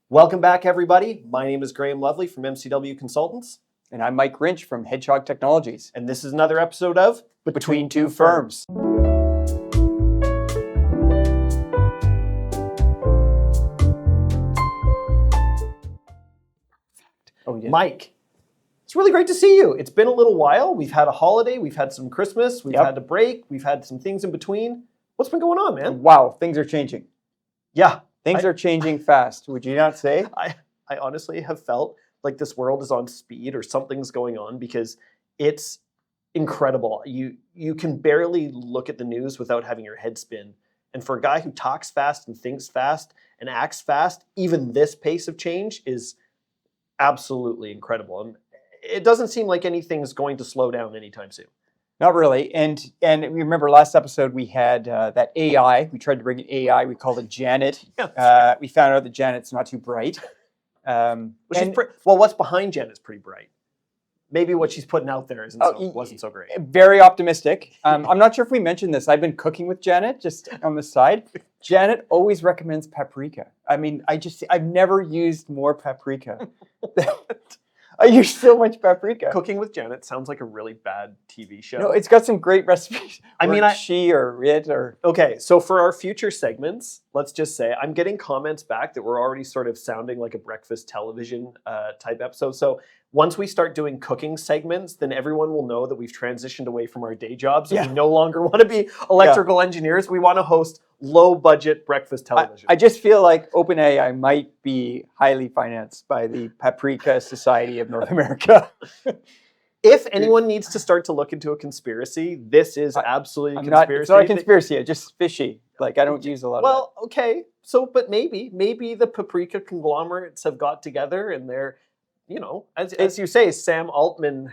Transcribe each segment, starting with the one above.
Welcome back, everybody. My name is Graham Lovely from MCW Consultants. And I'm Mike Wrinch from Hedgehog Technologies. And this is another episode of Between Two Firms. Oh, yeah. Mike, it's really great to see you. It's been a little while. We've had a holiday. We've had some Christmas. We've had a break. We've had some things in between. What's been going on, man? Wow, things are changing. Yeah. Things are changing fast, would you not say? I honestly have felt like this world is on speed or something's going on because it's incredible. You can barely look at the news without having your head spin. And for a guy who talks fast and thinks fast and acts fast, even this pace of change is absolutely incredible. And it doesn't seem like anything's going to slow down anytime soon. Not really. And remember last episode we had that AI. We tried to bring in AI. We called it Janet. We found out that Janet's not too bright. What's behind Janet's pretty bright. Maybe what she's putting out there wasn't so great. Very optimistic. I'm not sure if we mentioned this. I've been cooking with Janet just on the side. Janet always recommends paprika. I mean, I've never used more paprika. I use so much paprika. Cooking with Janet sounds like a really bad TV show. No, it's got some great recipes. She or it or... Okay, so for our future segments, let's just say I'm getting comments back that we're already sort of sounding like a breakfast television type episode. So once we start doing cooking segments, then everyone will know that we've transitioned away from our day jobs. And we no longer want to be electrical engineers. We want to host low-budget breakfast television. I just feel like OpenAI might be highly financed by the Paprika Society of North America. If anyone needs to start to look into a conspiracy, this is absolutely a conspiracy. It's not a conspiracy, it's just fishy. Like, I don't use a lot of that. Well, okay. So, but maybe the paprika conglomerates have got together and they're, as you say, Sam Altman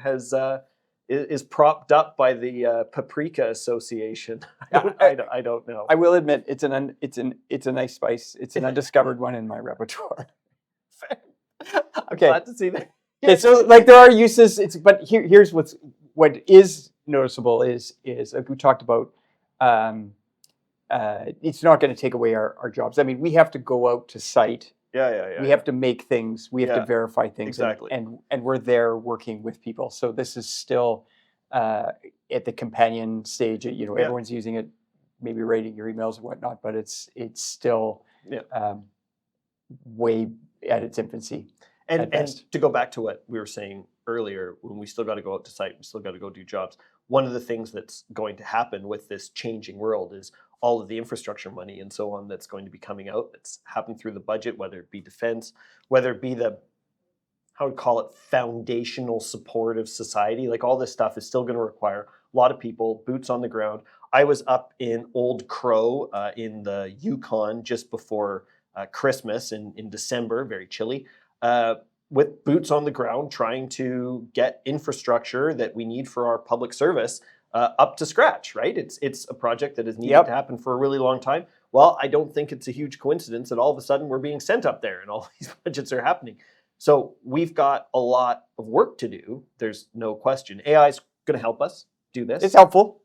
is propped up by the Paprika Association. I don't know. I will admit it's a nice spice. It's an undiscovered one in my repertoire. I'm glad to see that. Okay, so like there are uses. But here's what is noticeable is like we talked about. It's not going to take away our jobs. I mean, we have to go out to site. We have to make things. We have to verify things. Exactly. And we're there working with people. So this is still at the companion stage. Everyone's using it, maybe rating your emails and whatnot, but it's still way at its infancy. And to go back to what we were saying earlier, when we still got to go out to site, we still got to go do jobs. One of the things that's going to happen with this changing world is all of the infrastructure money and so on that's going to be coming out. That's happened through the budget, whether it be defense, whether it be I would call it foundational support of society. Like all this stuff is still going to require a lot of people, boots on the ground. I was up in Old Crow in the Yukon just before Christmas in December, very chilly. With boots on the ground, trying to get infrastructure that we need for our public service up to scratch, right? It's a project that has needed to happen for a really long time. Well, I don't think it's a huge coincidence that all of a sudden we're being sent up there and all these budgets are happening. So we've got a lot of work to do. There's no question. AI is going to help us do this. It's helpful.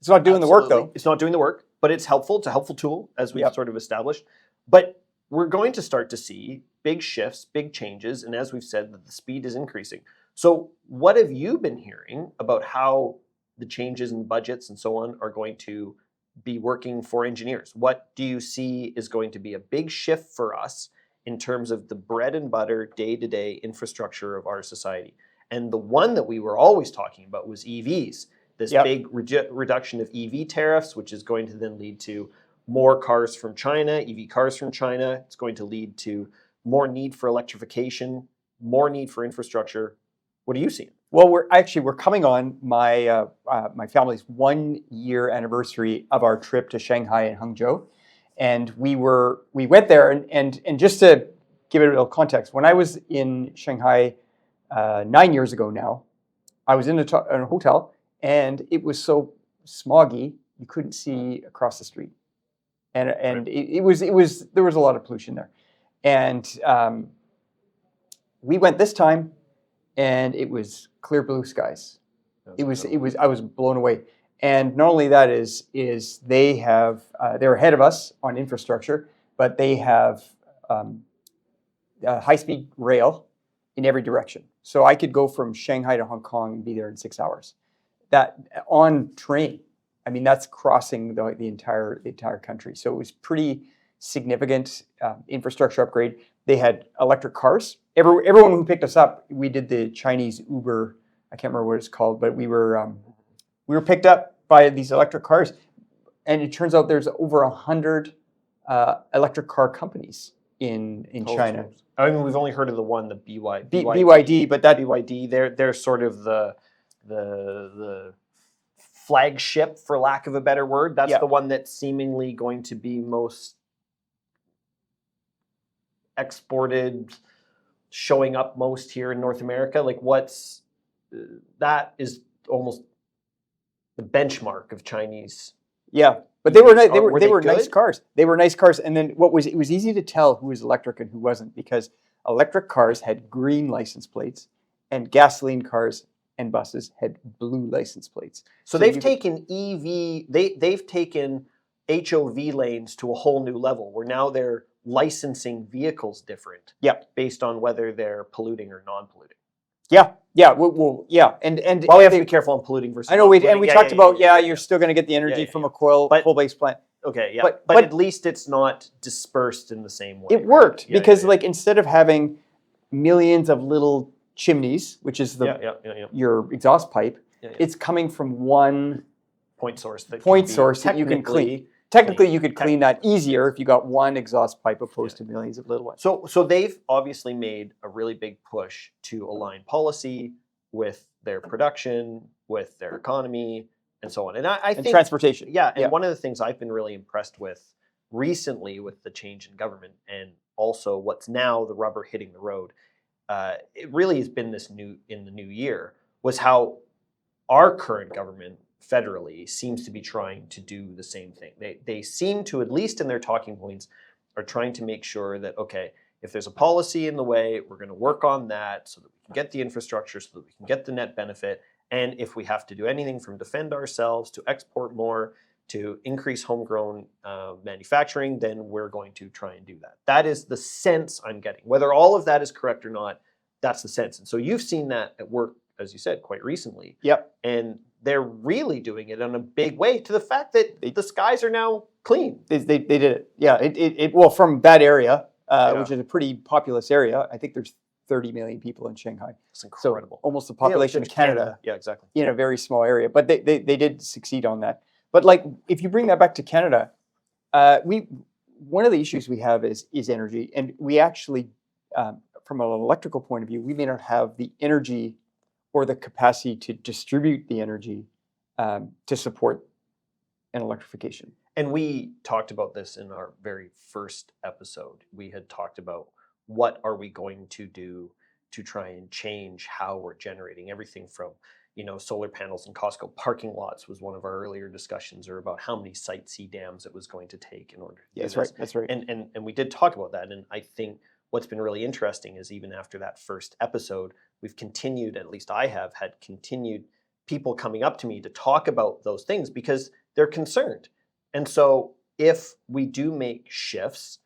It's not doing the work, though. It's not doing the work, but it's helpful. It's a helpful tool, as we've sort of established. But we're going to start to see big shifts, big changes, and as we've said, that the speed is increasing. So what have you been hearing about how the changes in budgets and so on are going to be working for engineers? What do you see is going to be a big shift for us in terms of the bread and butter, day-to-day infrastructure of our society? And the one that we were always talking about was EVs. This big reduction of EV tariffs, which is going to then lead to more cars from China, EV cars from China. It's going to lead to more need for electrification, more need for infrastructure. What are you seeing? Well, we're coming on my my family's 1 year anniversary of our trip to Shanghai and Hangzhou, and we went there and just to give it a little context, when I was in Shanghai 9 years ago now, I was in a hotel and it was so smoggy you couldn't see across the street. And it was there was a lot of pollution there, and we went this time, and it was clear blue skies. I was blown away, and not only that is they're ahead of us on infrastructure, but they have high-speed rail in every direction. So I could go from Shanghai to Hong Kong and be there in 6 hours. That on train. I mean, that's crossing the entire country. So it was pretty significant infrastructure upgrade. They had electric cars. Everyone who picked us up, we did the Chinese Uber. I can't remember what it's called, but we were picked up by these electric cars, and it turns out there's over 100 electric car companies in China. I mean, we've only heard of the one, the BYD, but that BYD. They're sort of the flagship, for lack of a better word. That's the one that's seemingly going to be most exported, showing up most here in North America. Like, that is almost the benchmark of Chinese. Yeah, but they were good? nice cars. They were nice cars, and then it was easy to tell who was electric and who wasn't, because electric cars had green license plates, and gasoline cars and buses had blue license plates. So they've taken they've taken HOV lanes to a whole new level, where now they're licensing vehicles different, based on whether they're polluting or non-polluting. Yeah, and well, we have to be careful on polluting versus. I know, we talked about you're still going to get the energy from a coal-based plant. Okay, yeah, but at least it's not dispersed in the same way. It worked because like instead of having millions of little chimneys, which is your exhaust pipe, it's coming from one point source that you can clean. Technically, you could clean that easier if you got one exhaust pipe opposed to millions of little ones. So they've obviously made a really big push to align policy with their production, with their economy, and so on. And I think transportation. And one of the things I've been really impressed with recently with the change in government, and also what's now the rubber hitting the road, it really has been in the new year, was how our current government federally seems to be trying to do the same thing. They seem to, at least in their talking points, are trying to make sure that, okay, if there's a policy in the way, we're going to work on that so that we can get the infrastructure, so that we can get the net benefit. And if we have to do anything from defend ourselves to export more to increase homegrown manufacturing, then we're going to try and do that. That is the sense I'm getting. Whether all of that is correct or not, that's the sense. And so you've seen that at work, as you said, quite recently. Yep. And they're really doing it in a big way, to the fact that the skies are now clean. They did it. Yeah. Well, from that area, which is a pretty populous area, I think there's 30 million people in Shanghai. It's incredible. So almost the population of Canada. Yeah, exactly. In a very small area. But they did succeed on that. But like, if you bring that back to Canada, one of the issues we have is energy. And we actually, from an electrical point of view, we may not have the energy or the capacity to distribute the energy to support an electrification. And we talked about this in our very first episode. We had talked about what are we going to do to try and change how we're generating everything from, solar panels in Costco parking lots was one of our earlier discussions, or about how many Site C dams it was going to take in order to do this. That's right. And we did talk about that. And I think what's been really interesting is, even after that first episode, we've continued, at least I have had continued people coming up to me to talk about those things because they're concerned. And so if we do make shifts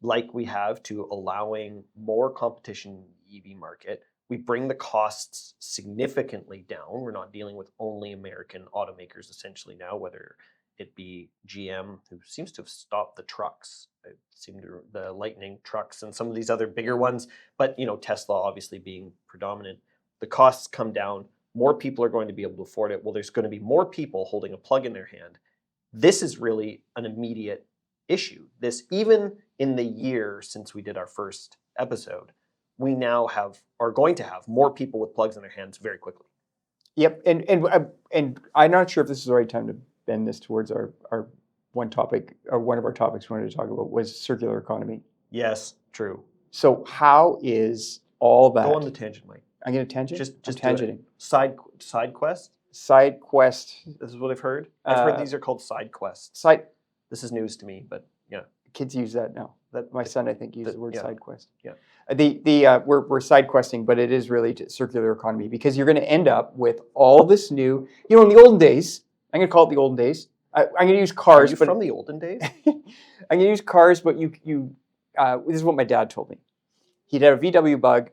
like we have to allowing more competition in the EV market, we bring the costs significantly down. We're not dealing with only American automakers essentially now, whether it be GM, who seems to have stopped the trucks. It seemed the Lightning trucks and some of these other bigger ones, but Tesla obviously being predominant. The costs come down. More people are going to be able to afford it. Well, there's going to be more people holding a plug in their hand. This is really an immediate issue. This, even in the year since we did our first episode, we now are going to have more people with plugs in their hands very quickly. Yep, and I'm not sure if this is the right time to bend this towards our one topic, or one of our topics we wanted to talk about was circular economy. Yes, true. So how is all that? Go on the tangent, Mike. I'm going to tangent? Just tangenting. Side quest? Side quest. This is what I've heard. I've heard these are called side quests. This is news to me, but yeah. Kids use that now. My son, I think, uses the word side quest. Yeah. We're side questing, but it is really circular economy, because you're going to end up with all this new, in the olden days, I'm going to call it the olden days. I'm going to use cars. Are you from the olden days? I'm going to use cars, but this is what my dad told me. he'd have a VW bug.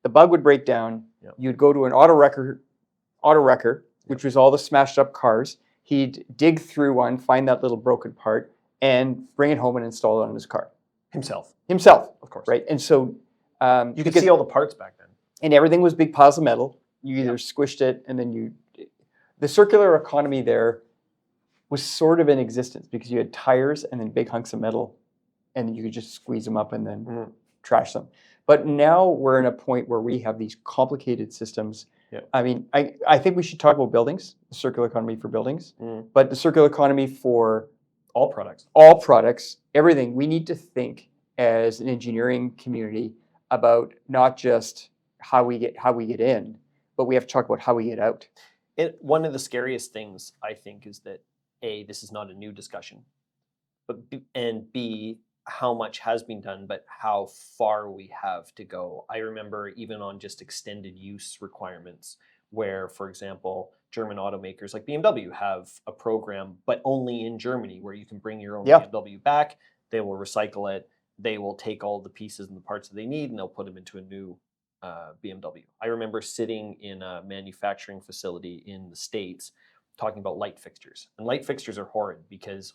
The bug would break down. Yep. You'd go to an auto wrecker, which was all the smashed up cars. He'd dig through one, find that little broken part, and bring it home and install it on his car. Himself, Himself, of course. right? And so You could see all the parts back then. and everything was big piles of metal. You either squished it and then the circular economy there was sort of in existence because you had tires and then big hunks of metal and you could just squeeze them up and then trash them. But now we're in a point where we have these complicated systems. Yeah. I mean, I think we should talk about buildings, the circular economy for buildings, but the circular economy for all products, everything. We need to think as an engineering community about not just how we get in, but we have to talk about how we get out. One of the scariest things, I think, is that A, this is not a new discussion, and B, how much has been done, but how far we have to go. I remember even on just extended use requirements where, for example, German automakers like BMW have a program, but only in Germany, where you can bring your own BMW back, they will recycle it, they will take all the pieces and the parts that they need, and they'll put them into a new BMW. I remember sitting in a manufacturing facility in the States talking about light fixtures. And light fixtures are horrid because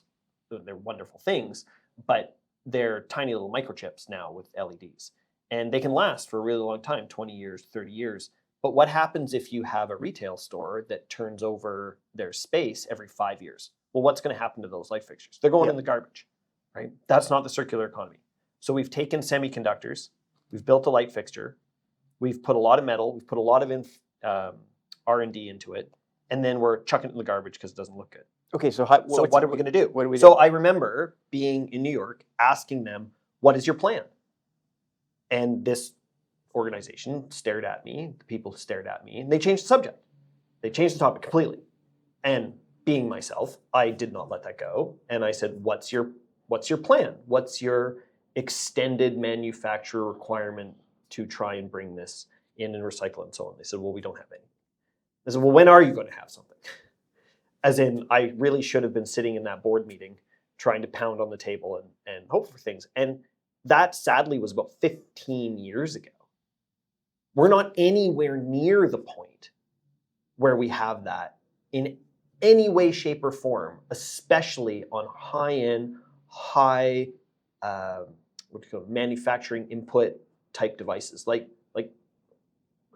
they're wonderful things, but they're tiny little microchips now with LEDs. And they can last for a really long time, 20 years, 30 years. But what happens if you have a retail store that turns over their space every 5 years? Well, what's going to happen to those light fixtures? They're going in the garbage, right? That's not the circular economy. So we've taken semiconductors, we've built a light fixture, we've put a lot of metal, we've put a lot of R&D into it, and then we're chucking it in the garbage because it doesn't look good. Okay, so what are we going to do? What do we do? So I remember being in New York, asking them, what is your plan? And this organization stared at me, the people stared at me, and they changed the subject. They changed the topic completely. And being myself, I did not let that go. And I said, what's your plan? What's your extended manufacturer requirement to try and bring this in and recycle and so on? They said, well, we don't have any. I said, well, when are you going to have something? As in, I really should have been sitting in that board meeting trying to pound on the table and hope for things. And that sadly was about 15 years ago. We're not anywhere near the point where we have that in any way, shape, or form, especially on high-end, manufacturing input type devices like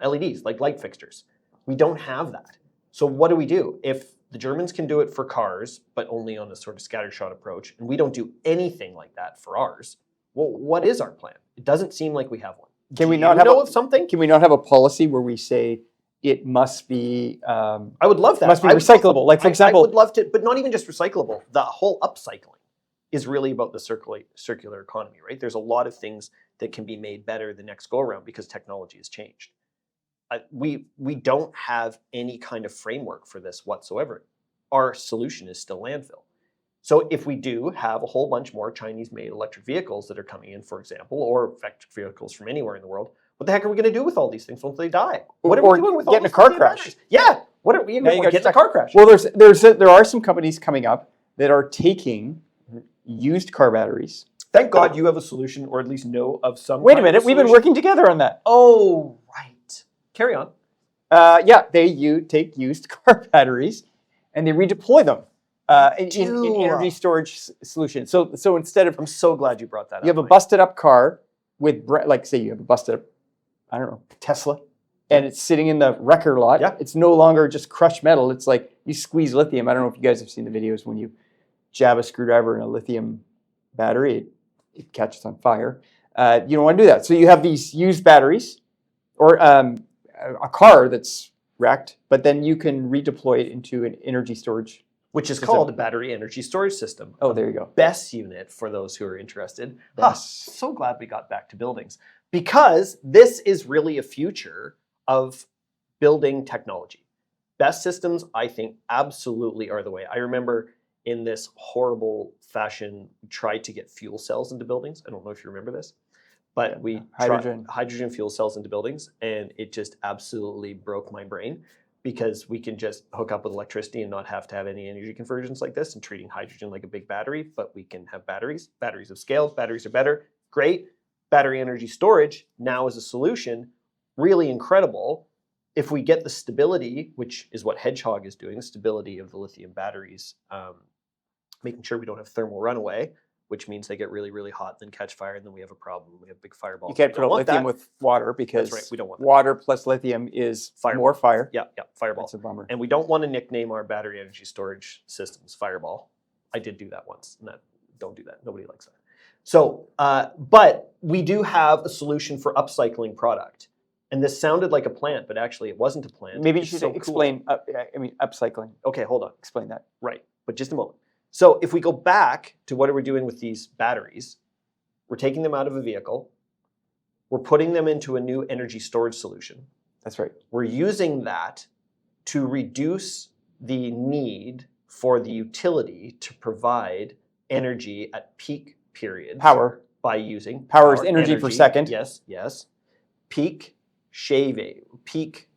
LEDs, like light fixtures. We don't have that. So what do? If the Germans can do it for cars, but only on a sort of scattershot approach, and we don't do anything like that for ours, well, what is our plan? It doesn't seem like we have one. Can we not know of something? Can we not have a policy where we say it must be? I would love that. Must be recyclable. Like, for example, I would love to, but not even just recyclable. The whole upcycling is really about the circular economy, right? There's a lot of things that can be made better the next go around because technology has changed. We don't have any kind of framework for this whatsoever. Our solution is still landfill. So if we do have a whole bunch more Chinese-made electric vehicles that are coming in, for example, or electric vehicles from anywhere in the world, what the heck are we going to do with all these things once they die? What are we doing with all getting these a car lithium crash? batteries? Yeah, what are we getting a car crash? Well, there are some companies coming up that are taking used car batteries. Thank God you have a solution, or at least know of some. Wait a minute, we've been working together on that. Oh, right. Carry on. They take used car batteries and they redeploy them in energy storage solutions. So instead of, I'm so glad you brought that up. You have a busted up car with, like, say you have a busted up, I don't know, Tesla, and it's sitting in the wrecker lot. Yeah. It's no longer just crushed metal. It's like you squeeze lithium. I don't know if you guys have seen the videos when you jab a screwdriver in a lithium battery, it catches on fire. You don't want to do that. So you have these used batteries or a car that's wrecked, but then you can redeploy it into an energy storage, which is called a battery energy storage system. Oh, there you go. BESS unit for those who are interested. So glad we got back to buildings, because this is really a future of building technology. BESS systems, I think, absolutely are the way. I remember in this horrible fashion, tried to get fuel cells into buildings. I don't know if you remember this, but we tried hydrogen fuel cells into buildings, and it just absolutely broke my brain, because we can just hook up with electricity and not have to have any energy conversions like this and treating hydrogen like a big battery, but we can have batteries. Batteries have scale, batteries are better, great. battery energy storage now is a solution, really incredible. If we get the stability, which is what Hedgehog is doing, the stability of the lithium batteries, making sure we don't have thermal runaway, which means they get really, really hot, then catch fire, and then we have a problem. We have big fireballs. You can't put out lithium with water because That's right, we don't want that. Water plus lithium is more fire. Yeah, fireball. That's a bummer. And we don't want to nickname our battery energy storage systems Fireball. I did do that once, and don't do that. Nobody likes that. So, but we do have a solution for upcycling product. And this sounded like a plant, but actually it wasn't a plant. Maybe you should explain, upcycling. Okay, hold on. Explain that. Right, but just a moment. So if we go back to what are we doing with these batteries, we're taking them out of a vehicle, we're putting them into a new energy storage solution. That's right. We're using that to reduce the need for the utility to provide energy at peak periods. Power. By using power is energy per second. Yes, yes. Peak shaving, peak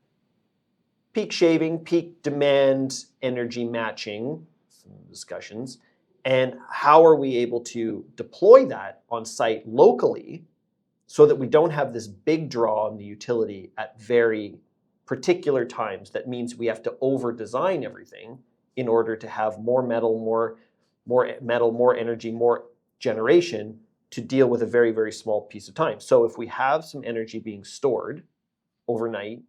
shaving, peak demand, energy matching, some discussions. And how are we able to deploy that on site locally so that we don't have this big draw on the utility at very particular times? That means we have to over-design everything in order to have more metal, more energy, more generation to deal with a very, very small piece of time. So if we have some energy being stored overnight,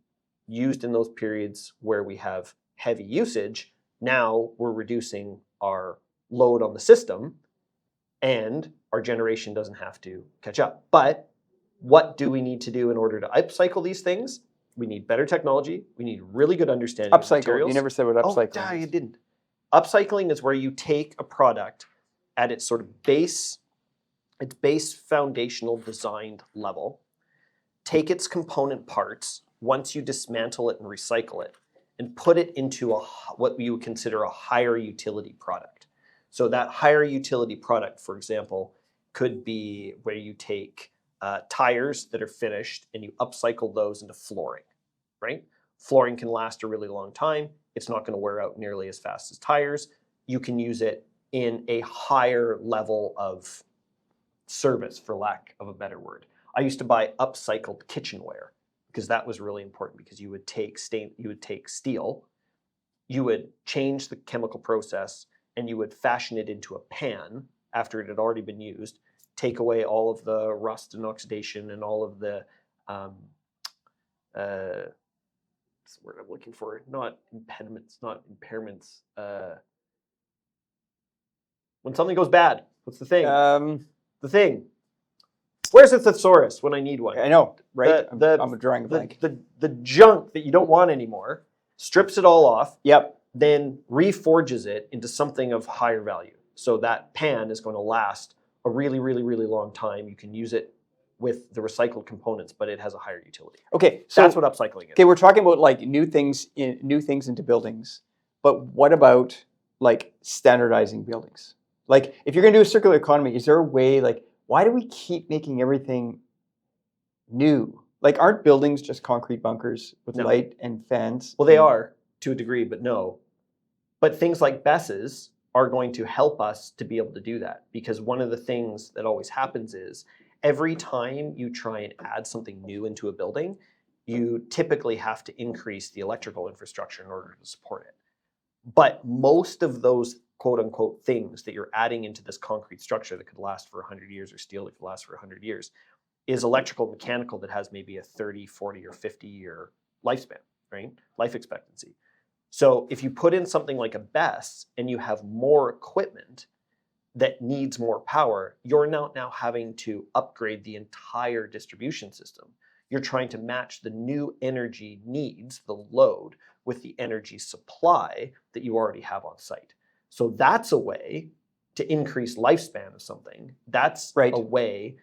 used in those periods where we have heavy usage, now we're reducing our load on the system and our generation doesn't have to catch up. But what do we need to do in order to upcycle these things? We need better technology. We need really good understanding of materials. You never said what upcycling is. Oh, you didn't. Upcycling is where you take a product at its sort of base foundational designed level, take its component parts, once you dismantle it and recycle it, and put it into what you would consider a higher utility product. So that higher utility product, for example, could be where you take tires that are finished and you upcycle those into flooring, right? Flooring can last a really long time. It's not going to wear out nearly as fast as tires. You can use it in a higher level of service, for lack of a better word. I used to buy upcycled kitchenware because that was really important, because you would take steel, you would change the chemical process, and you would fashion it into a pan after it had already been used, take away all of the rust and oxidation and all of the what's the word I'm looking for? Not impediments, not impairments. When something goes bad, what's the thing? The thing. Where's the thesaurus when I need one? I know, right? I'm drawing a blank. The junk that you don't want anymore, strips it all off. Yep. Then reforges it into something of higher value. So that pan is going to last a really, really, really long time. You can use it with the recycled components, but it has a higher utility. Okay, so that's what upcycling is. Okay, we're talking about like new things into buildings, but what about like standardizing buildings? Like, if you're going to do a circular economy, is there a way, like, why do we keep making everything new? Like, aren't buildings just concrete bunkers with light and fans? Well, they are to a degree, but no. But things like BESSes are going to help us to be able to do that, because one of the things that always happens is every time you try and add something new into a building, you typically have to increase the electrical infrastructure in order to support it. But most of those quote unquote things that you're adding into this concrete structure that could last for 100 years, or steel that could last for 100 years, is electrical, mechanical, that has maybe a 30, 40, or 50 year lifespan, right? Life expectancy. So if you put in something like a BESS and you have more equipment that needs more power, you're now having to upgrade the entire distribution system. You're trying to match the new energy needs, the load, with the energy supply that you already have on site. So that's a way to increase lifespan of something. That's a way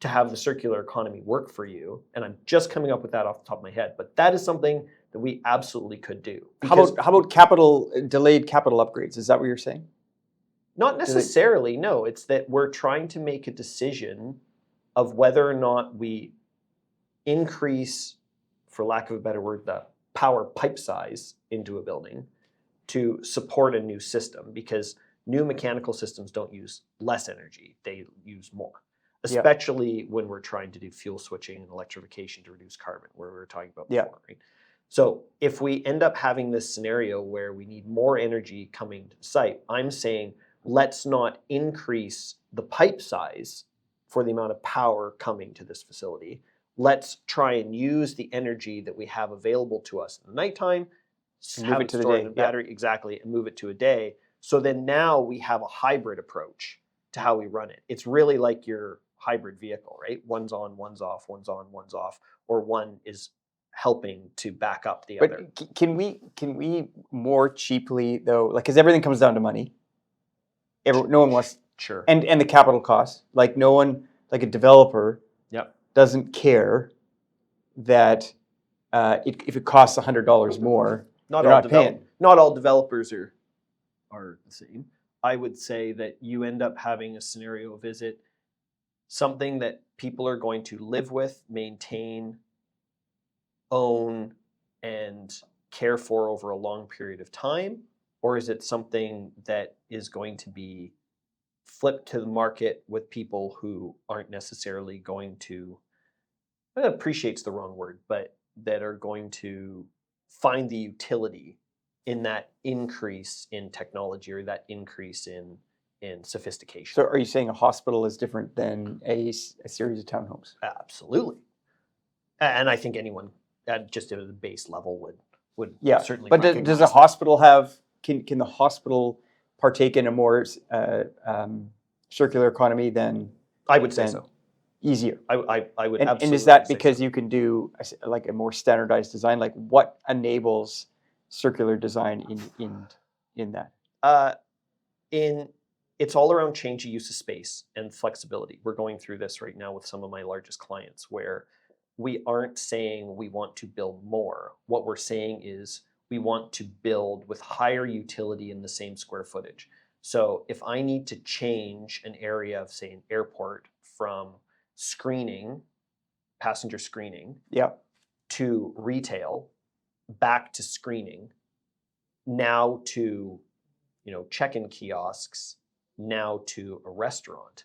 to have the circular economy work for you. And I'm just coming up with that off the top of my head. But that is something that we absolutely could do. How about delayed capital upgrades? Is that what you're saying? Not necessarily, no. It's that we're trying to make a decision of whether or not we increase, for lack of a better word, the power pipe size into a building to support a new system, because new mechanical systems don't use less energy, they use more. especially when we're trying to do fuel switching and electrification to reduce carbon, where we were talking about Yeah. before, right? So if we end up having this scenario where we need more energy coming to the site, I'm saying let's not increase the pipe size for the amount of power coming to this facility. Let's try and use the energy that we have available to us in the nighttime, have it stored in a battery, exactly, and move it to a day. So then now we have a hybrid approach to how we run it. It's really like your hybrid vehicle, right? One's on, one's off, one's on, one's off, or one is helping to back up the other. But can we more cheaply though, like, because everything comes down to money. No one wants, Sure. and the capital costs. Like no one, like a developer, doesn't care that if it costs $100 more, Not all developers are the same. I would say that you end up having a scenario, visit something that people are going to live with, maintain, own, and care for over a long period of time? Or is it something that is going to be flipped to the market with people who aren't necessarily going to, appreciate's the wrong word, but that are going to find the utility in that increase in technology or that increase in sophistication? So are you saying a hospital is different than a series of townhomes? Absolutely. And I think anyone just at the base level would certainly. But does a hospital have, can the hospital partake in a more circular economy than? I would say so. Easier. I would absolutely. And is that because you can do like a more standardized design? Like what enables circular design in that? It's all around change of use of space and flexibility. We're going through this right now with some of my largest clients where we aren't saying we want to build more. What we're saying is we want to build with higher utility in the same square footage. So if I need to change an area of, say, an airport from screening, passenger screening, to retail, back to screening, now to, check-in kiosks, now to a restaurant.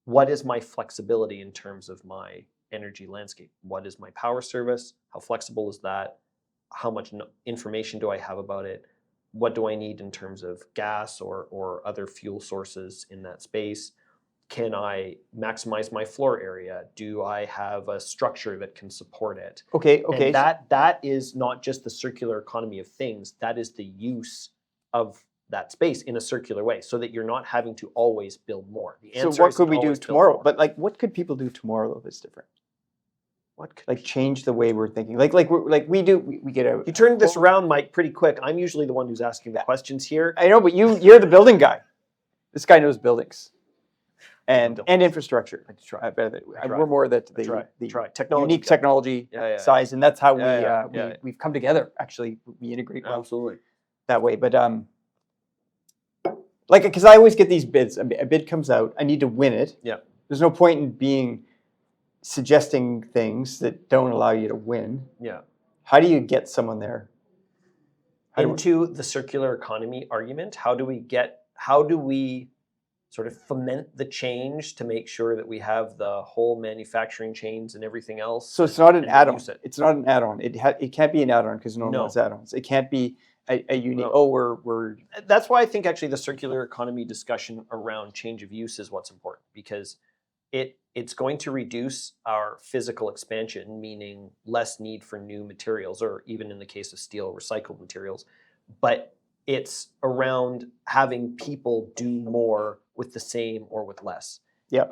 What is my flexibility in terms of my energy landscape? What is my power service? How flexible is that? How much information do I have about it? What do I need in terms of gas or other fuel sources in that space? Can I maximize my floor area? Do I have a structure that can support it? Okay. And that is not just the circular economy of things. That is the use of that space in a circular way, so that you're not having to always build more. The answer so what is could we do always build tomorrow? more. But like, what could people do tomorrow that's different? What could Like change the way we're thinking? We get a. You turned this around, Mike, pretty quick. I'm usually the one who's asking the questions here. I know, but you're the building guy. This guy knows buildings and infrastructure. I try. We're more the technology unique technology size, and that's how we've come together. Actually, we integrate well absolutely that way. But like, because I always get these bids. A bid comes out, I need to win it. Yeah. There's no point in suggesting things that don't allow you to win. Yeah. How do you get someone there? Into the circular economy argument? How do we sort of foment the change to make sure that we have the whole manufacturing chains and everything else? So it's not an add-on. It's not an add-on. It can't be an add-on because no one wants add-ons. It can't be a unique. No. We're. That's why I think actually the circular economy discussion around change of use is what's important, because it's going to reduce our physical expansion, meaning less need for new materials, or even in the case of steel, recycled materials. But it's around having people do more with the same or with less. Yeah.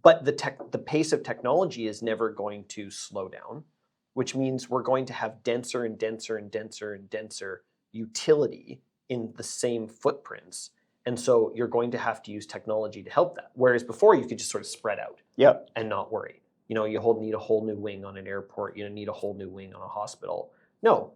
But the pace of technology is never going to slow down, which means we're going to have denser and denser and denser and denser utility in the same footprints. And so you're going to have to use technology to help that. Whereas before you could just sort of spread out and not worry. You need a whole new wing on an airport. You need a whole new wing on a hospital. No,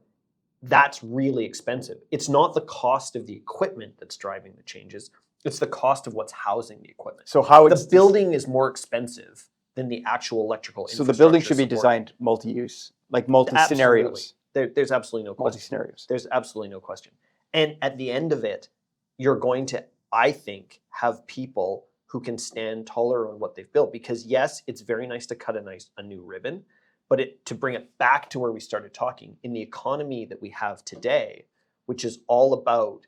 that's really expensive. It's not the cost of the equipment that's driving the changes. It's the cost of what's housing the equipment. So how the building is more expensive than the actual electrical infrastructure. So the building should be designed multi-use, like multi-scenarios. There's absolutely no question. Multi-scenarios. There's absolutely no question. And at the end of it, you're going to, I think, have people who can stand taller on what they've built. Because yes, it's very nice to cut a new ribbon, but to bring it back to where we started talking, in the economy that we have today, which is all about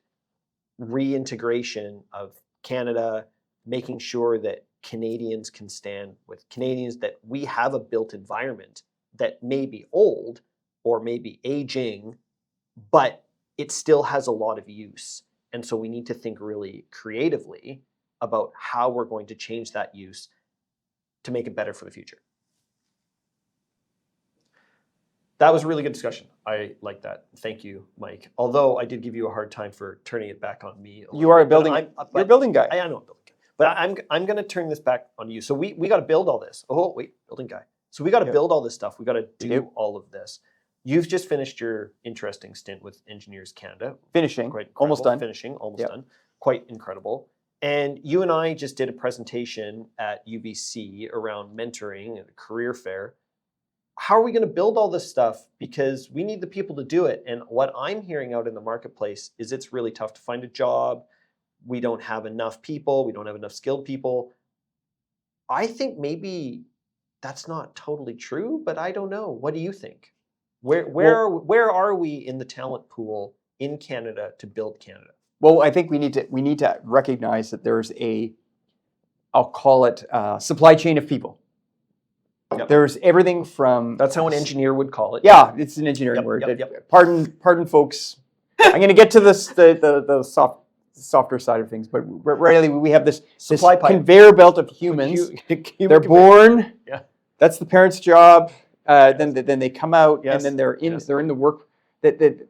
reintegration of Canada, making sure that Canadians can stand with Canadians, that we have a built environment that may be old or may be aging, but it still has a lot of use. And so we need to think really creatively about how we're going to change that use to make it better for the future. That was a really good discussion. I like that. Thank you, Mike. Although I did give you a hard time for turning it back on me. You are a building. You're a building guy. I know a building guy. But I'm going to turn this back on you. So we got to build all this. Oh wait, building guy. So we got to build all this stuff. We got to do all of this. You've just finished your interesting stint with Engineers Canada. Finishing. Almost done. Finishing. Almost done. Quite incredible. And you and I just did a presentation at UBC around mentoring at a career fair. How are we going to build all this stuff? Because we need the people to do it. And what I'm hearing out in the marketplace is it's really tough to find a job. We don't have enough people. We don't have enough skilled people. I think maybe that's not totally true, but I don't know. What do you think? Where are we in the talent pool in Canada to build Canada? Well, I think we need to recognize that there's I'll call it supply chain of people. Yep. There's everything from... That's how an engineer would call it. Yeah, it's an engineering word. Yep. Pardon, folks. I'm going to get to the softer side of things, but really we have this conveyor belt of humans. They're born. Yeah. That's the parents' job. Then they come out, and then they're in the work. That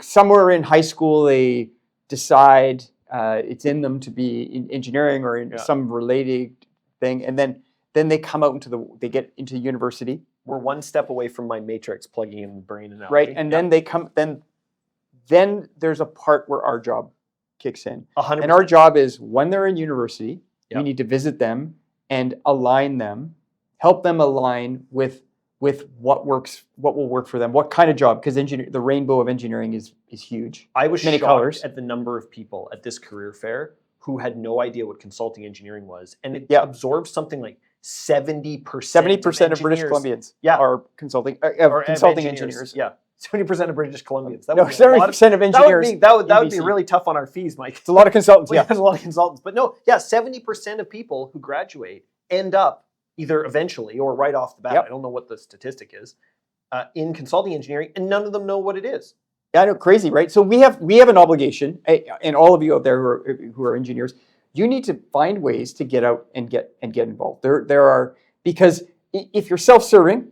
somewhere in high school they decide it's in them to be in engineering or in some related thing, and then they come out they get into university. We're one step away from my matrix plugging in the brain analogy. Right, and then they come. Then there's a part where our job kicks in, 100%. And our job is when they're in university, we need to visit them and align them, help them align with what will work for them, what kind of job, because the rainbow of engineering is huge. I was many shocked colors at the number of people at this career fair who had no idea what consulting engineering was, and it absorbs something like 70% of British Columbians are consulting engineers. Yeah, 70% of British Columbians. 70% of engineers. That would be really tough on our fees, Mike. It's a lot of consultants. There's a lot of consultants, but no, 70% of people who graduate end up either eventually or right off the bat. I don't know what the statistic is in consulting engineering, and none of them know what it is. Yeah, I know, crazy, right? So we have an obligation, and all of you out there who are engineers, you need to find ways to get out and get involved. There are, because if you're self-serving,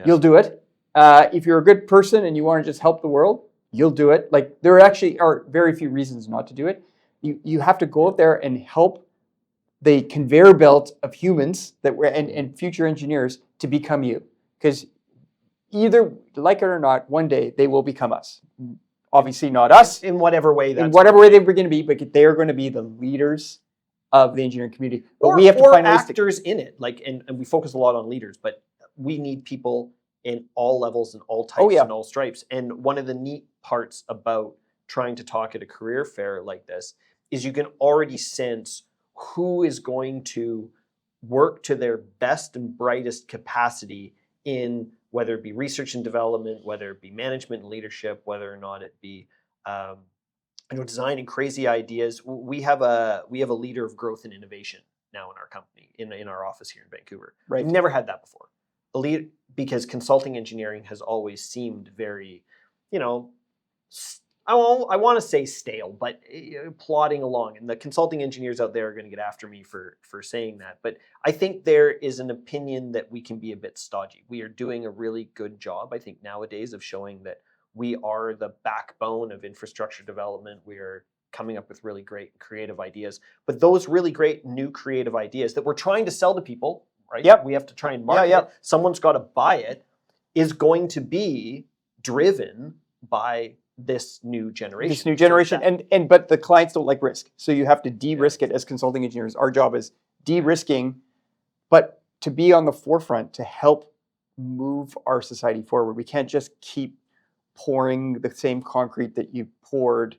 you'll do it. If you're a good person and you want to just help the world, you'll do it. Like, there actually are very few reasons not to do it. You have to go out there and help the conveyor belt of humans and future engineers to become you. Because either, like it or not, one day they will become us. Obviously not us. In whatever way they're going to be, but they are going to be the leaders of the engineering community. But we have to find actors in it. Like, and we focus a lot on leaders, but we need people in all levels and all types and all stripes. And one of the neat parts about trying to talk at a career fair like this is you can already sense who is going to work to their best and brightest capacity in whether it be research and development, whether it be management and leadership, whether or not it be designing crazy ideas. We have a leader of growth and innovation now in our company, in our office here in Vancouver. Right. We've never had that before. Because consulting engineering has always seemed very, I want to say stale, but plodding along. And the consulting engineers out there are going to get after me for saying that. But I think there is an opinion that we can be a bit stodgy. We are doing a really good job, I think, nowadays of showing that we are the backbone of infrastructure development. We are coming up with really great creative ideas. But those really great new creative ideas that we're trying to sell to people, right? Yep. We have to try and market it. Someone's got to buy it, is going to be driven by this new generation. But the clients don't like risk. So you have to de-risk it as consulting engineers. Our job is de-risking, but to be on the forefront to help move our society forward. We can't just keep pouring the same concrete that you poured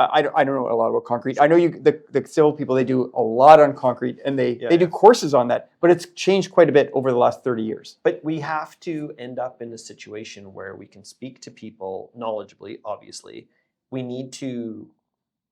I don't know a lot about concrete. I know the civil people, they do a lot on concrete, and they do courses on that, but it's changed quite a bit over the last 30 years. But we have to end up in a situation where we can speak to people knowledgeably, obviously. We need to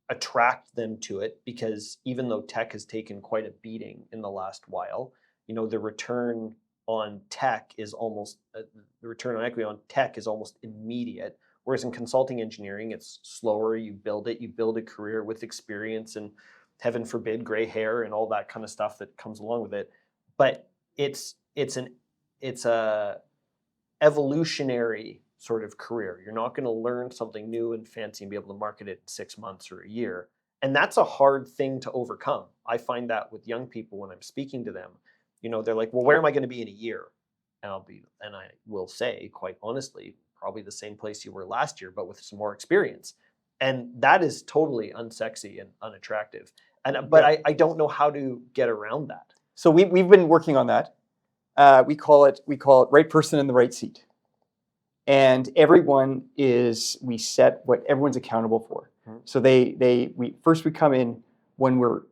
attract them to it, because even though tech has taken quite a beating in the last while, the return on tech is almost, the return on equity on tech is almost immediate. Whereas in consulting engineering, it's slower. You build a career with experience and, heaven forbid, gray hair and all that kind of stuff that comes along with it. But it's a evolutionary sort of career. You're not going to learn something new and fancy and be able to market it in 6 months or a year. And that's a hard thing to overcome. I find that with young people when I'm speaking to them, they're like, well, where am I going to be in a year? And I will say, quite honestly, probably the same place you were last year, but with some more experience. And that is totally unsexy and unattractive. But I don't know how to get around that. So we've been working on that. We call it right person in the right seat. And we set what everyone's accountable for. Mm-hmm. So we come in when we're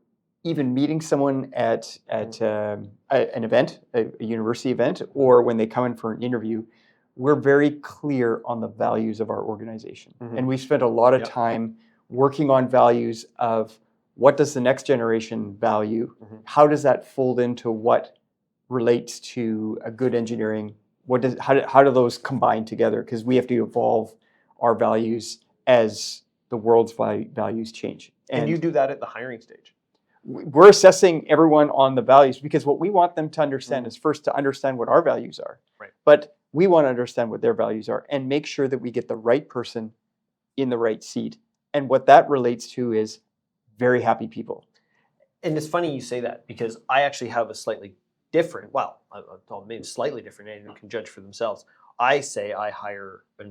even meeting someone at an event, a university event, or when they come in for an interview. We're very clear on the values of our organization. Mm-hmm. And we spent a lot of time working on values of what does the next generation value? Mm-hmm. How does that fold into what relates to a good engineering? How do those combine together? Because we have to evolve our values as the world's values change. And you do that at the hiring stage? We're assessing everyone on the values, because what we want them to understand is first to understand what our values are. Right. But we want to understand what their values are and make sure that we get the right person in the right seat. And what that relates to is very happy people. And it's funny you say that, because I actually have a slightly different, maybe slightly different, anyone can judge for themselves. I say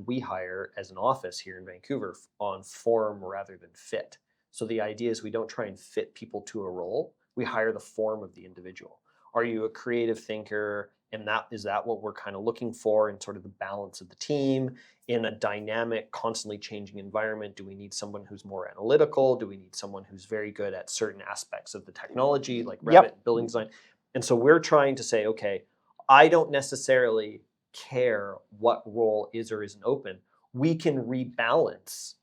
we hire as an office here in Vancouver on form rather than fit. So the idea is we don't try and fit people to a role. We hire the form of the individual. Are you a creative thinker? And is that what we're kind of looking for in sort of the balance of the team in a dynamic, constantly changing environment? Do we need someone who's more analytical? Do we need someone who's very good at certain aspects of the technology, like Revit, building design? And so we're trying to say, okay, I don't necessarily care what role is or isn't open. We can rebalance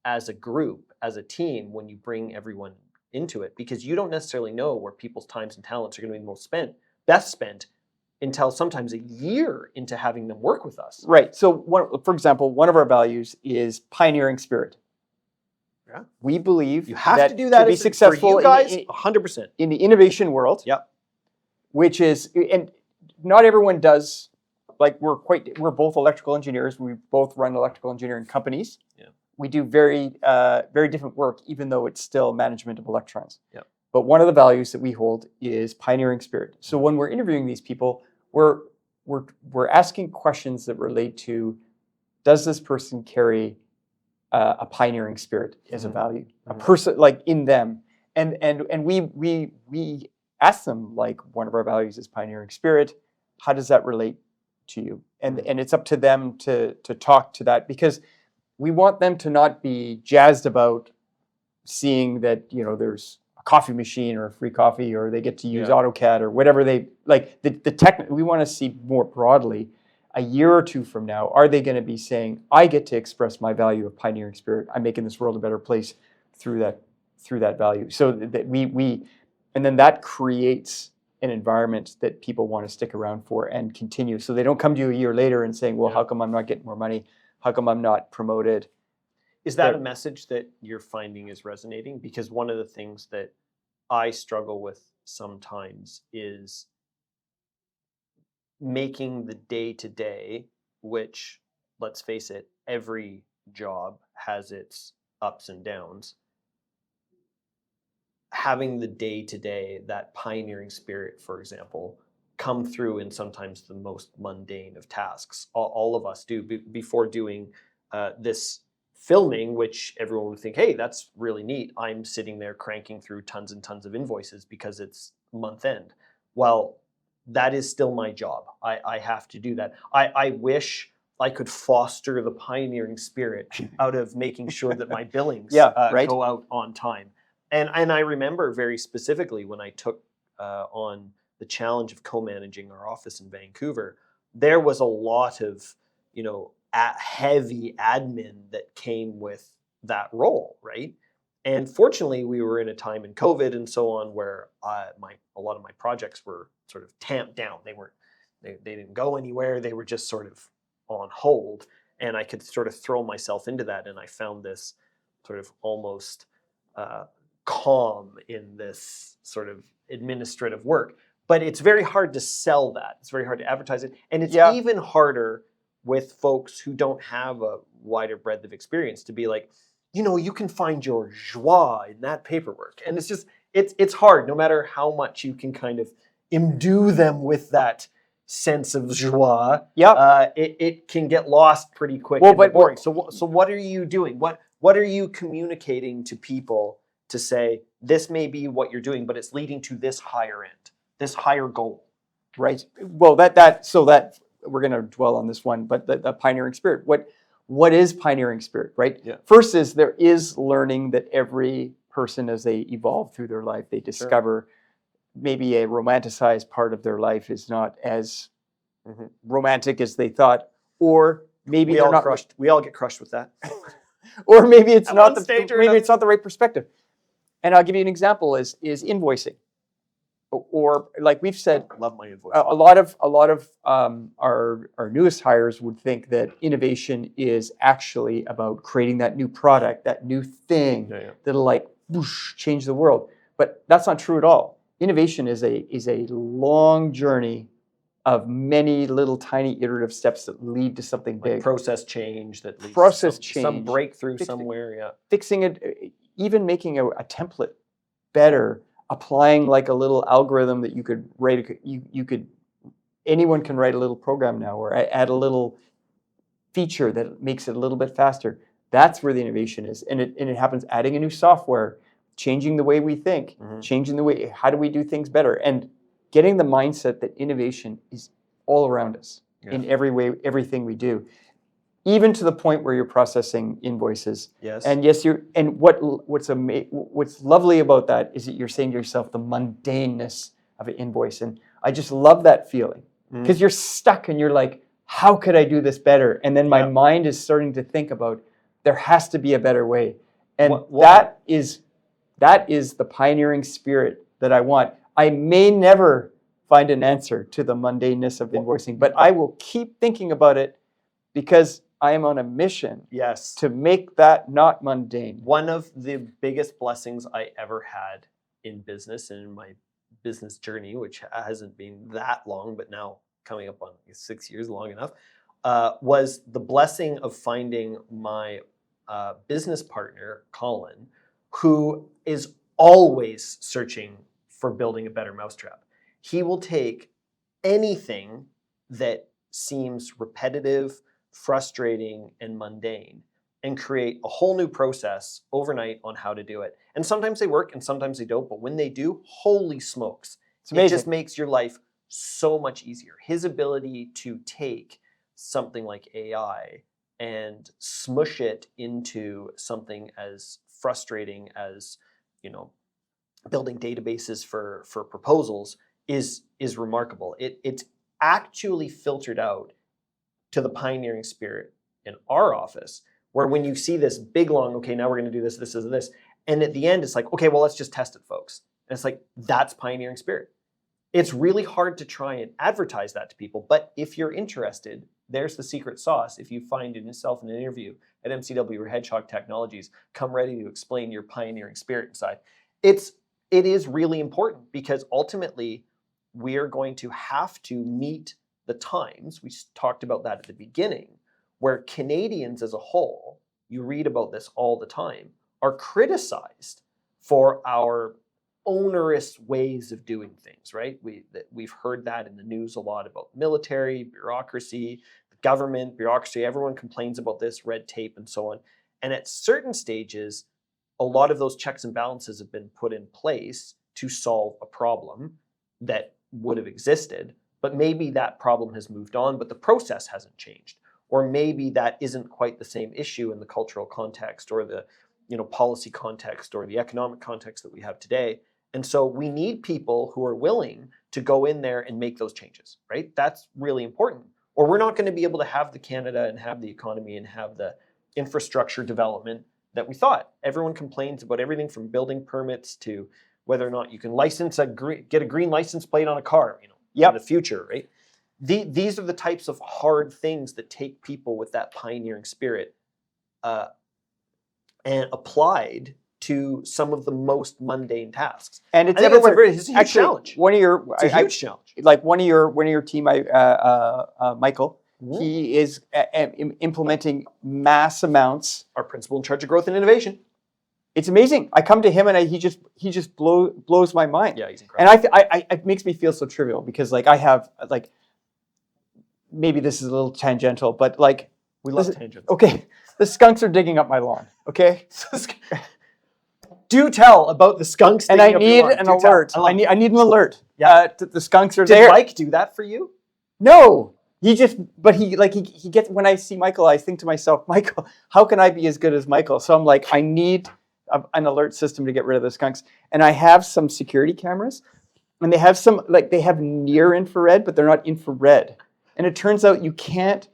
as a group, as a team, when you bring everyone into it, because you don't necessarily know where people's times and talents are going to be best spent until sometimes a year into having them work with us. Right. So, for example, one of our values is pioneering spirit. Yeah. We believe you have to do that to be successful, for you guys, 100%. In the innovation world. Yep. Which is, and not everyone does. Like we're both electrical engineers. We both run electrical engineering companies. Yeah. We do very different work, even though it's still management of electrons. Yeah. But one of the values that we hold is pioneering spirit. So when we're interviewing these people, we're asking questions that relate to, does this person carry a pioneering spirit as a value, a person like in them, and we ask them, like, one of our values is pioneering spirit. How does that relate to you? And it's up to them to talk to that, because we want them to not be jazzed about seeing that there's a coffee machine or a free coffee, or they get to use AutoCAD or whatever they like. The tech, we want to see more broadly. A year or two from now, are they going to be saying, I get to express my value of pioneering spirit. I'm making this world a better place through that value. So that and then that creates an environment that people want to stick around for and continue. So they don't come to you a year later and saying, well, how come I'm not getting more money? How come I'm not promoted? Is that a message that you're finding is resonating? Because one of the things that I struggle with sometimes is making the day-to-day, which, let's face it, every job has its ups and downs. Having the day-to-day, that pioneering spirit, for example, come through in sometimes the most mundane of tasks. All of us do. Before doing this filming, which everyone would think, hey, that's really neat, I'm sitting there cranking through tons and tons of invoices because it's month end. Well, that is still my job. I have to do that. I wish I could foster the pioneering spirit out of making sure that my billings Yeah, right. go out on time. And I remember very specifically when I took on the challenge of co-managing our office in Vancouver, there was a lot of, heavy admin that came with that role, right? And fortunately, we were in a time in COVID and so on where a lot of my projects were sort of tamped down. They didn't go anywhere. They were just sort of on hold, and I could sort of throw myself into that. And I found this sort of almost calm in this sort of administrative work. But it's very hard to sell that. It's very hard to advertise it, and it's Yeah. even harder with folks who don't have a wider breadth of experience to be like, you can find your joie in that paperwork. And it's just, it's hard, no matter how much you can kind of imbue them with that sense of joie. Yeah. It can get lost pretty quick Well, and but- boring. So what are you doing? What are you communicating to people to say, this may be what you're doing, but it's leading to this higher end, this higher goal? Right. Well, that we're going to dwell on this one, but the pioneering spirit. What is pioneering spirit, right? Yeah. First is there is learning that every person, as they evolve through their life, they discover maybe a romanticized part of their life is not as romantic as they thought, or maybe We they're all not crushed. We all get crushed with that. or maybe it's At not one stage or maybe another. it's not the right perspective. And I'll give you an example: is invoicing, or like we've said, Love my invoice. a lot of our newest hires would think that innovation is actually about creating that new product, that new thing Yeah. that'll like whoosh, change the world. But that's not true at all. Innovation is a long journey of many little tiny iterative steps that lead to something Like big. process change that leads Process to some change. breakthrough Fix it. somewhere. Yeah. Fixing it, even making a template better, applying like a little algorithm that you could write. Anyone can write a little program now, or add a little feature that makes it a little bit faster. That's where the innovation is, and it happens adding a new software, changing the way we think, changing the way how do we do things better, and getting the mindset that innovation is all around us in every way, everything we do, even to the point where you're processing invoices. Yes. And yes, what's lovely about that is that you're saying to yourself the mundaneness of an invoice, and I just love that feeling because you're stuck and you're like, how could I do this better? And then my mind is starting to think about there has to be a better way, and that is the pioneering spirit that I want. I may never find an answer to the mundaneness of invoicing, but I will keep thinking about it because I am on a mission Yes. to make that not mundane. One of the biggest blessings I ever had in business and in my business journey, which hasn't been that long, but now coming up on 6 years, long enough, was the blessing of finding my business partner, Colin, who is always searching for building a better mousetrap. He will take anything that seems repetitive, frustrating, and mundane and create a whole new process overnight on how to do it. And sometimes they work and sometimes they don't, but when they do, holy smokes. It's amazing. It just makes your life so much easier. His ability to take something like AI and smush it into something as frustrating as, building databases for proposals is remarkable. It's actually filtered out to the pioneering spirit in our office, where when you see this big long, okay, now we're going to do this, and at the end it's like, okay, well, let's just test it, folks. And it's like, that's pioneering spirit. It's really hard to try and advertise that to people, but if you're interested, there's the secret sauce. If you find yourself in an interview at MCW or Hedgehog Technologies, come ready to explain your pioneering spirit inside. It is really important because ultimately we are going to have to meet the times, we talked about that at the beginning, where Canadians as a whole, you read about this all the time, are criticized for our onerous ways of doing things, right? We've heard that in the news a lot about military, bureaucracy, the government, bureaucracy, everyone complains about this, red tape and so on. And at certain stages, a lot of those checks and balances have been put in place to solve a problem that would have existed, but maybe that problem has moved on, but the process hasn't changed. or maybe that isn't quite the same issue in the cultural context or the policy context or the economic context that we have today. And so we need people who are willing to go in there and make those changes, right? That's really important. Or we're not going to be able to have the Canada and have the economy and have the infrastructure development that we thought. Everyone complains about everything from building permits to whether or not you can get a green license plate on a car, in the future, right? These are the types of hard things that take people with that pioneering spirit and applied to some of the most mundane tasks. And it's everywhere. It's a huge challenge. It's a huge challenge. Like one of your team, Michael, he is implementing mass amounts. Our principal in charge of growth and innovation. It's amazing. I come to him and he just blows my mind. Yeah, he's incredible. And it makes me feel so trivial because like I have like, maybe this is a little tangential, but like we love tangents. Okay, the skunks are digging up my lawn. Okay. Do tell about the skunks. And I need an alert. I need an alert. Yeah. The skunks are Did there. Did Mike do that for you? No. He gets, when I see Michael, I think to myself, Michael, how can I be as good as Michael? So I'm like, I need an alert system to get rid of the skunks. And I have some security cameras and they have near infrared, but they're not infrared. And it turns out you can't.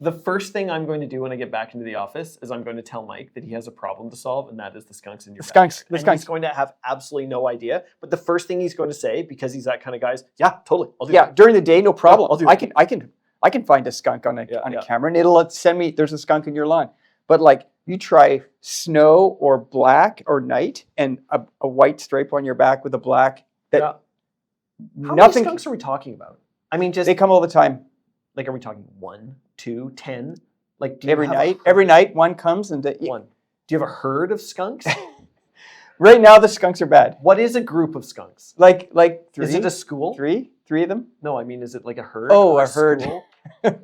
The first thing I'm going to do when I get back into the office is I'm going to tell Mike that he has a problem to solve, and that is the skunks in your backyard. The skunks. He's going to have absolutely no idea. But the first thing he's going to say, because he's that kind of guy, is, yeah, totally. I'll do that. During the day, no problem. I'll do that. I can find a skunk on a camera, and it'll send me, there's a skunk in your lawn. But like you try snow or black or night and a white stripe on your back with a black. How many skunks are we talking about? I mean, they come all the time. Like, are we talking 1, 2, 10? Like every night one comes and one. Do you have a herd of skunks? Right now the skunks are bad. What is a group of skunks? Like 3? Is it a school? 3 of them? No, I mean, is it like a herd? Oh, a herd. A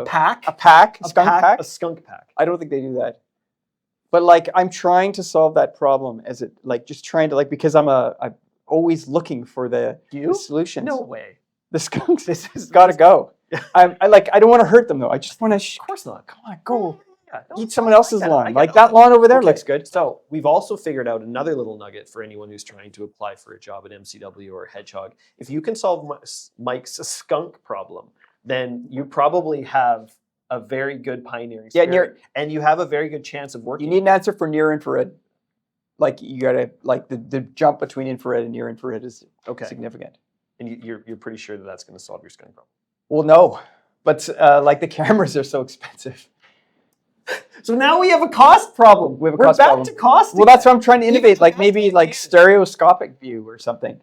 pack? A pack? A skunk pack? A skunk pack. I don't think they do that. But like I'm trying to solve that problem because I'm always looking for the solutions. No way. The skunks, this has got to go. I don't want to hurt them though. I just want to. Of course not. Come on, go. Eat someone else's lawn. That lawn over there looks good. So we've also figured out another little nugget for anyone who's trying to apply for a job at MCW or Hedgehog. If you can solve Mike's skunk problem, then you probably have a very good pioneering spirit, and you have a very good chance of working. You need an answer for near infrared. Like you gotta the jump between infrared and near infrared is significant. And you're pretty sure that that's going to solve your skunk problem? Well, no, but the cameras are so expensive. So now we have a cost problem. We're back to cost. Well, that's what I'm trying to innovate. Maybe stereoscopic view or something.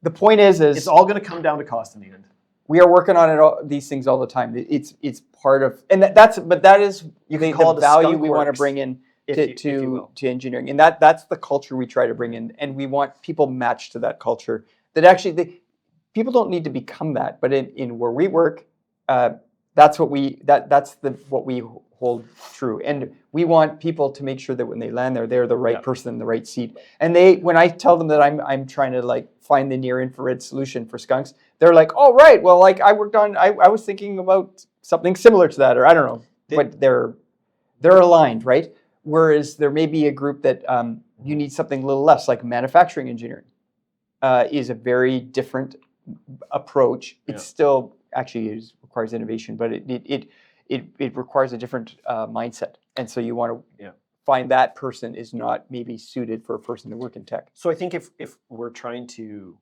The point is it's all going to come down to cost in the end. We are working on these things all the time. It's part of, and that is the value we want to bring in to engineering, and that's the culture we try to bring in, and we want people matched to that culture. That actually people don't need to become that, but in where we work, that's what we hold true. And we want people to make sure that when they land there, they're the right person in the right seat. And when I tell them that I'm trying to find the near infrared solution for skunks, they're like, oh right, well I was thinking about something similar to that, or I don't know, but they're aligned, right? Whereas there may be a group that you need something a little less, like manufacturing engineering. Is a very different approach. It still actually requires innovation, but it requires a different mindset. And so you want to find that person is not maybe suited for a person to work in tech. So I think if we're trying to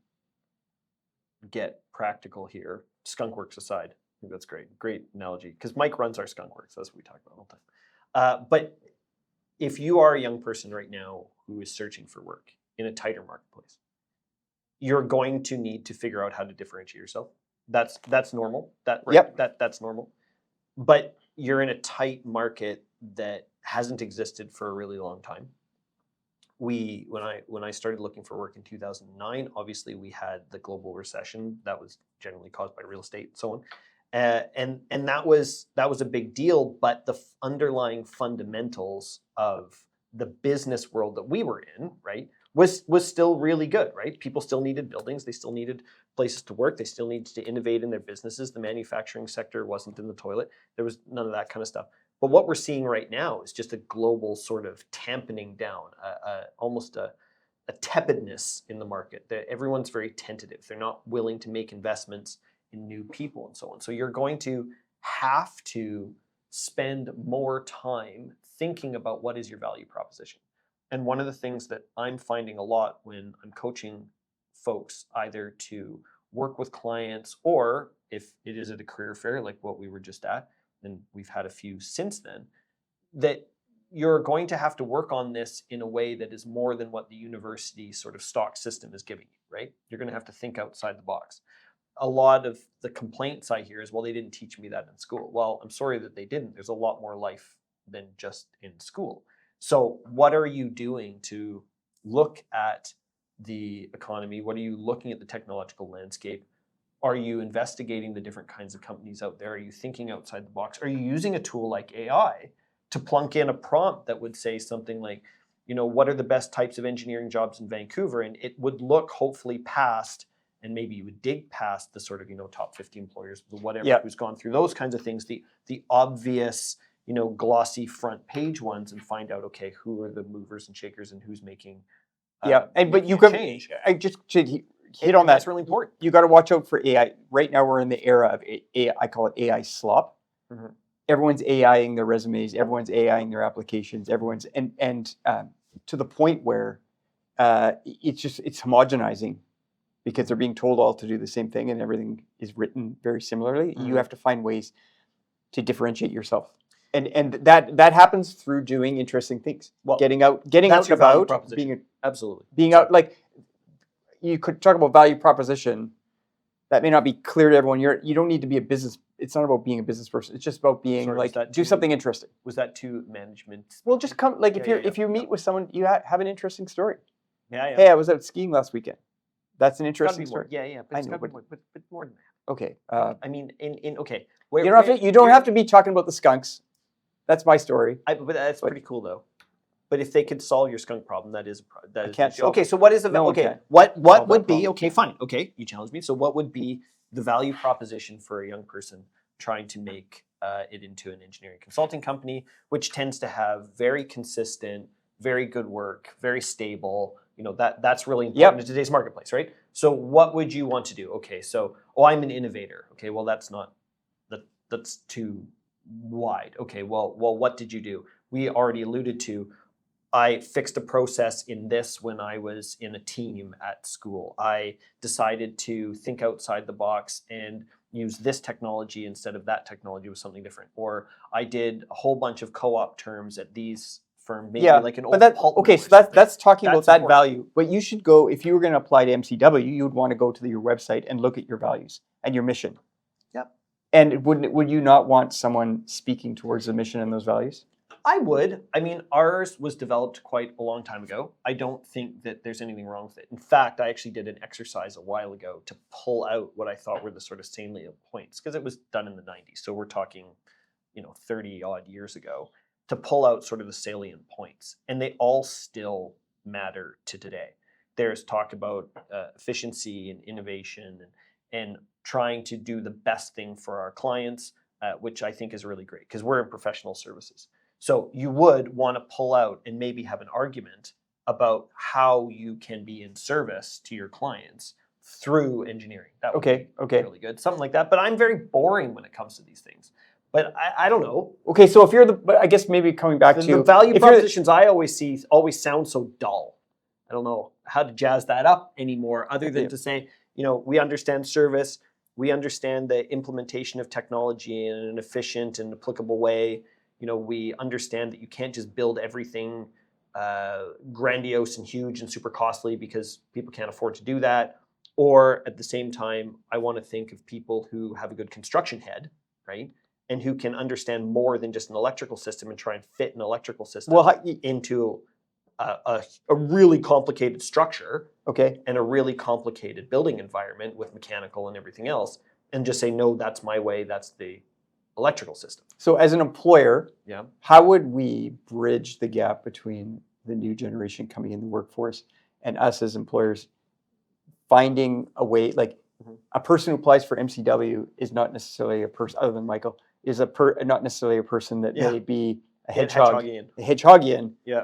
get practical here, skunk works aside, I think that's great analogy, because Mike runs our skunk works. That's what we talk about all the time. But if you are a young person right now who is searching for work in a tighter marketplace, you're going to need to figure out how to differentiate yourself. That's normal. That's normal. But you're in a tight market that hasn't existed for a really long time. When I started looking for work in 2009, obviously we had the global recession that was generally caused by real estate and so on. And that was a big deal, but the underlying fundamentals of the business world that we were in, right, was still really good, right? People still needed buildings, they still needed places to work. They still needed to innovate in their businesses. The manufacturing sector wasn't in the toilet. There was none of that kind of stuff. But what we're seeing right now is just a global sort of tampening down, almost a tepidness in the market. Everyone's very tentative. They're not willing to make investments in new people and so on. So you're going to have to spend more time thinking about what is your value proposition. And one of the things that I'm finding a lot when I'm coaching folks, either to work with clients or if it is at a career fair like what we were just at, and we've had a few since then, that you're going to have to work on this in a way that is more than what the university sort of stock system is giving you, right? You're going to have to think outside the box. A lot of the complaints I hear is, well, they didn't teach me that in school. Well, I'm sorry that they didn't. There's a lot more life than just in school. So what are you doing to look at the economy? What are you looking at the technological landscape? Are you investigating the different kinds of companies out there? Are you thinking outside the box? Are you using a tool like AI to plunk in a prompt that would say something like, what are the best types of engineering jobs in Vancouver? And it would look hopefully past, and maybe you would dig past the sort of, top 50 employers, the whatever, who's gone through those kinds of things, the obvious, glossy front page ones, and find out, okay, who are the movers and shakers and who's making but you could change. I just should hit on that. That's really important. You got to watch out for AI. Right now we're in the era of AI. I call it AI slop. Mm-hmm. Everyone's AIing their resumes. Everyone's AIing their applications. Everyone's and to the point where it's homogenizing because they're being told all to do the same thing and everything is written very similarly. Mm-hmm. You have to find ways to differentiate yourself. And that happens through doing interesting things. Well, getting out and about, absolutely being out. Like you could talk about value proposition. That may not be clear to everyone. You don't need to be a business. It's not about being a business person. It's just about being do something interesting. Was that to management? Well, just come. Like if you meet with someone, you have an interesting story. Yeah. Hey, I was out skiing last weekend. That's an interesting story. Yeah. But it's got to be more than that. Okay. I mean, okay. You don't have to be talking about the skunks. That's my story. But that's pretty cool though. But if they could solve your skunk problem, that is can't solve. Okay, so what is the what would be okay? Fine. Okay, you challenge me. So what would be the value proposition for a young person trying to make it into an engineering consulting company, which tends to have very consistent, very good work, very stable. That's really important in today's marketplace, right? So what would you want to do? Okay, so I'm an innovator. Okay, well that's too wide. Okay, well what did you do? We already alluded to. I fixed a process in this when I was in a team at school. I decided to think outside the box and use this technology instead of that technology with something different. Or I did a whole bunch of co-op terms at these firms, maybe like an old pulp okay, millers. so that's talking about that important. value. But you should go, if you were going to apply to MCW, you would want to go to your website and look at your values and your mission. Yep. And would you not want someone speaking towards the mission and those values? I would. I mean, ours was developed quite a long time ago. I don't think that there's anything wrong with it. In fact, I actually did an exercise a while ago to pull out what I thought were the sort of salient points, because it was done in the 90s. So we're talking, 30 odd years ago, to pull out sort of the salient points. And they all still matter to today. There's talk about efficiency and innovation and trying to do the best thing for our clients, which I think is really great because we're in professional services. So you would want to pull out and maybe have an argument about how you can be in service to your clients through engineering. That would be really good. Something like that. But I'm very boring when it comes to these things. But I don't know. Okay, so if you're but I guess maybe coming back to the value propositions I always see always sound so dull. I don't know how to jazz that up anymore other than to say, we understand service. We understand the implementation of technology in an efficient and applicable way. We understand that you can't just build everything grandiose and huge and super costly because people can't afford to do that. Or at the same time, I want to think of people who have a good construction head, right? And who can understand more than just an electrical system and try and fit an electrical system into a really complicated structure, and a really complicated building environment with mechanical and everything else, and just say, no, that's my way, that's the electrical system. So as an employer, how would we bridge the gap between the new generation coming in the workforce and us as employers finding a way, like Mhm. a person who applies for MCW is not necessarily a person, other than Michael, is not necessarily a person that Yeah. may be a Get hedgehog, Hedgehogian. a hedgehogian, Yeah.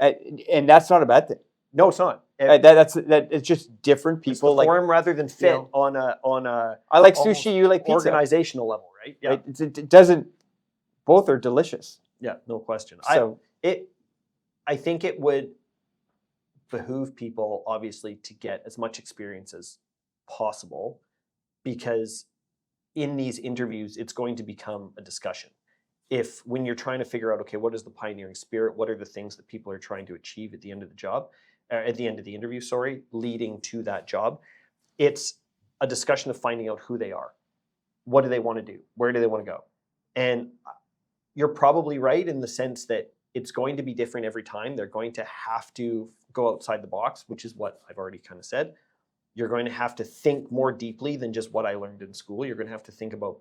and that's not a bad thing. No, it's not. That's it's just different It's people. the form rather than fit know, on a I like almost sushi, you like pizza. organizational level, right? Yeah. Right? It doesn't. Both are delicious. Yeah, no question. So I think it would behoove people obviously to get as much experience as possible, because in these interviews it's going to become a discussion. If when you're trying to figure out, okay, what is the pioneering spirit, what are the things that people are trying to achieve at the end of the job, at the end of the interview, sorry, leading to that job, it's a discussion of finding out who they are. What do they want to do? Where do they want to go? And you're probably right in the sense that it's going to be different every time. They're going to have to go outside the box, which is what I've already kind of said. You're going to have to think more deeply than just what I learned in school. You're going to have to think about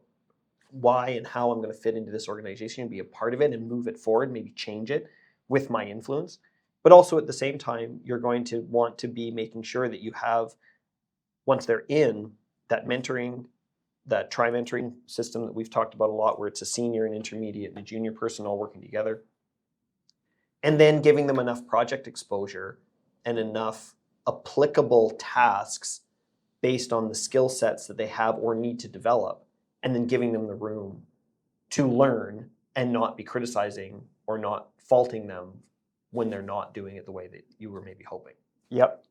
why and how I'm going to fit into this organization and be a part of it and move it forward, maybe change it with my influence. But also at the same time, you're going to want to be making sure that you have, once they're in, that mentoring, that tri-mentoring system that we've talked about a lot, where it's a senior, an intermediate, and a junior person all working together. And then giving them enough project exposure and enough applicable tasks based on the skill sets that they have or need to develop, and then giving them the room to learn and not be criticizing or not faulting them when they're not doing it the way that you were maybe hoping. Yep.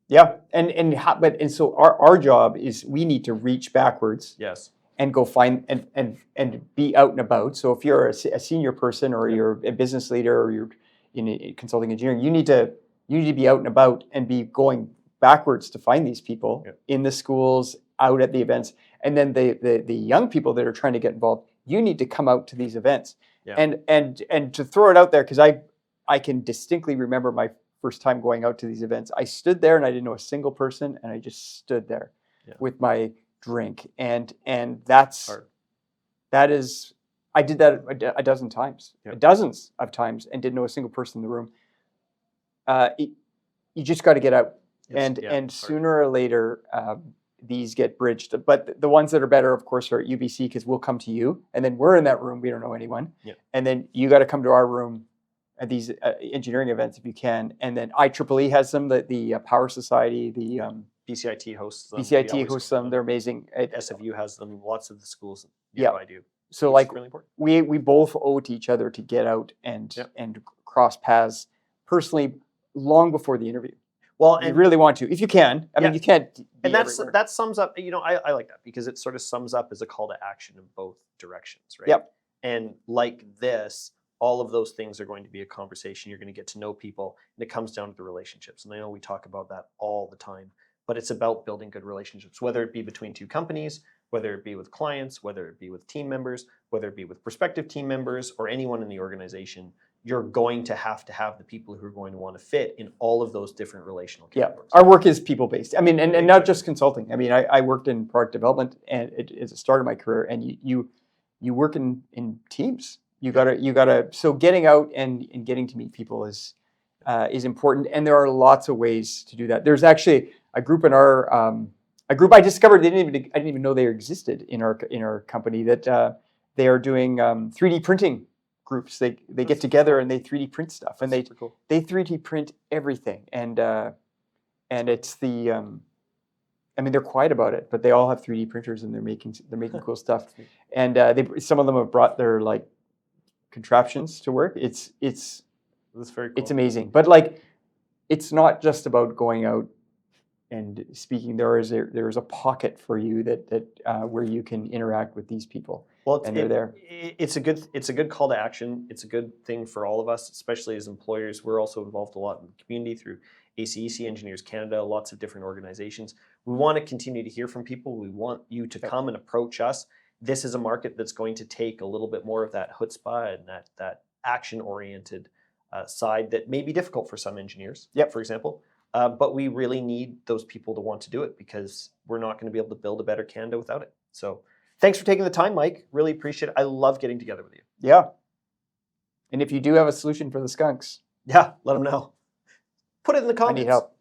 Yeah, and so our job is we need to reach backwards. Yes. And go find and be out and about. So if you're a senior person or you're a business leader or you're in consulting engineering, you need to be out and about and be going backwards to find these people in the schools, out at the events, and then the young people that are trying to get involved. You need to come out to these events, and to throw it out there, because I can distinctly remember my first time going out to these events. I stood there and I didn't know a single person, and I just stood there with my drink, and that's hard. That is, I did that a dozen times, dozens of times, and didn't know a single person in the room. You just got to get out, and sooner or later these get bridged. But the ones that are better, of course, are at UBC, because we'll come to you, and then we're in that room. We don't know anyone, and then you got to come to our room at these engineering events if you can. And then IEEE has them, the Power Society, the BCIT hosts them. BCIT hosts them. They're amazing. SFU has them. Lots of the schools nearby do. So like really important. we both owe it to each other to get out and cross paths personally long before the interview. Well, you really want to, if you can. I mean, you can't. And that sums up. I like that, because it sort of sums up as a call to action in both directions, right? Yep. And like this, all of those things are going to be a conversation. You're going to get to know people, and it comes down to the relationships. And I know we talk about that all the time, but it's about building good relationships, whether it be between two companies, whether it be with clients, whether it be with team members, whether it be with prospective team members, or anyone in the organization. You're going to have the people who are going to want to fit in all of those different relational categories. Our work is people-based. I mean, and not just consulting. I mean, I worked in product development, and it's the start of my career, and you work in teams. You gotta. So getting out and getting to meet people is important, and there are lots of ways to do that. There's actually a group in our a group I discovered I didn't even know they existed in our company, that they are doing 3D printing groups. They get together and they 3D print stuff, and they 3D print everything, and it's the I mean, they're quiet about it, but they all have 3D printers, and they're making cool stuff, and some of them have brought their contraptions to work. That's very cool. It's amazing, but it's not just about going out and speaking. There is a pocket for you that where you can interact with these people. Well, they're there. It's a good call to action. It's a good thing for all of us, especially as employers. We're also involved a lot in the community through ACEC, Engineers Canada, lots of different organizations. We want to continue to hear from people. We want you to come and approach us. This is a market that's going to take a little bit more of that chutzpah and that action-oriented side that may be difficult for some engineers, for example. But we really need those people to want to do it, because we're not going to be able to build a better Canada without it. So thanks for taking the time, Mike. Really appreciate it. I love getting together with you. Yeah. And if you do have a solution for the skunks, let them know. Put it in the comments. I need help.